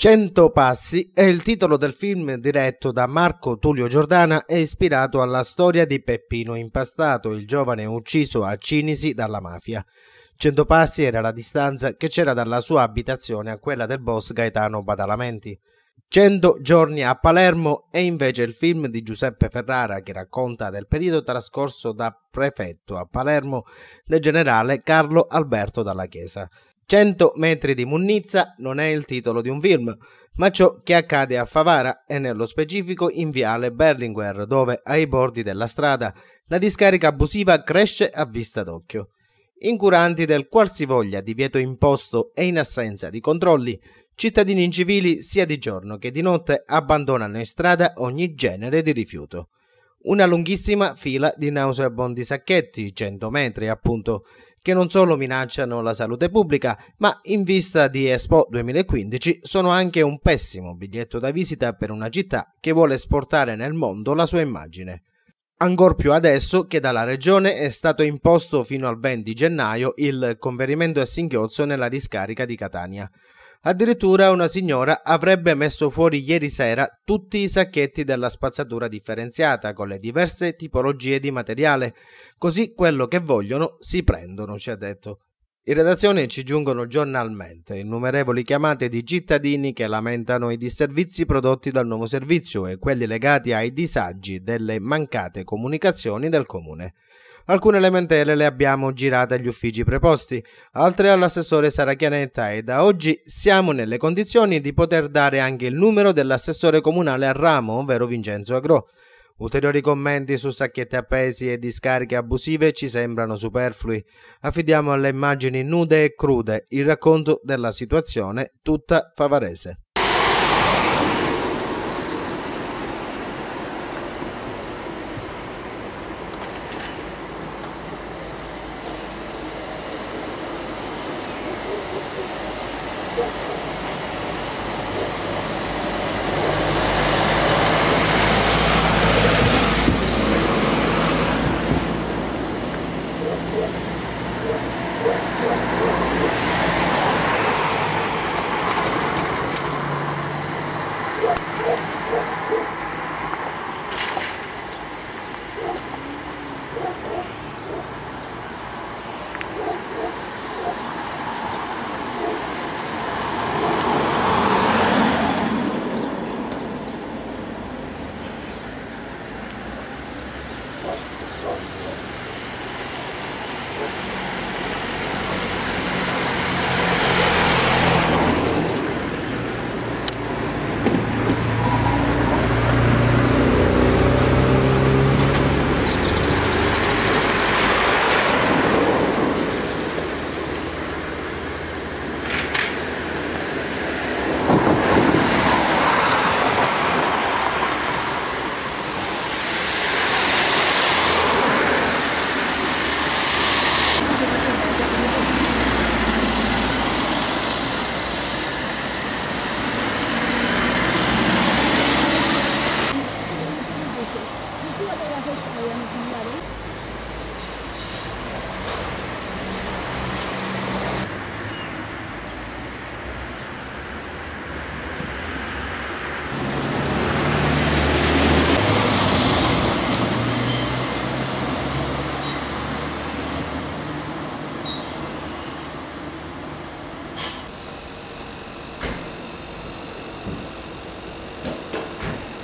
100 passi è il titolo del film diretto da Marco Tullio Giordana e ispirato alla storia di Peppino Impastato, il giovane ucciso a Cinisi dalla mafia. 100 passi era la distanza che c'era dalla sua abitazione a quella del boss Gaetano Badalamenti. 100 giorni a Palermo è invece il film di Giuseppe Ferrara che racconta del periodo trascorso da prefetto a Palermo del generale Carlo Alberto Dalla Chiesa. 100 metri di munnizza non è il titolo di un film, ma ciò che accade a Favara e nello specifico in viale Berlinguer, dove ai bordi della strada la discarica abusiva cresce a vista d'occhio. Incuranti del qualsivoglia divieto imposto e in assenza di controlli, cittadini incivili sia di giorno che di notte abbandonano in strada ogni genere di rifiuto. Una lunghissima fila di nauseabondi sacchetti, 100 metri appunto, che non solo minacciano la salute pubblica, ma in vista di Expo 2015 sono anche un pessimo biglietto da visita per una città che vuole esportare nel mondo la sua immagine. Ancor più adesso che dalla regione è stato imposto fino al 20 gennaio il conferimento a singhiozzo nella discarica di Catania. Addirittura una signora avrebbe messo fuori ieri sera tutti i sacchetti della spazzatura differenziata con le diverse tipologie di materiale, così quello che vogliono si prendono, ci ha detto. In redazione ci giungono giornalmente innumerevoli chiamate di cittadini che lamentano i disservizi prodotti dal nuovo servizio e quelli legati ai disagi delle mancate comunicazioni del comune. Alcune lamentele le abbiamo girate agli uffici preposti, altre all'assessore Sara Chianetta e da oggi siamo nelle condizioni di poter dare anche il numero dell'assessore comunale a ramo, ovvero Vincenzo Agro. Ulteriori commenti su sacchetti appesi e discariche abusive ci sembrano superflui. Affidiamo alle immagini nude e crude il racconto della situazione tutta favarese.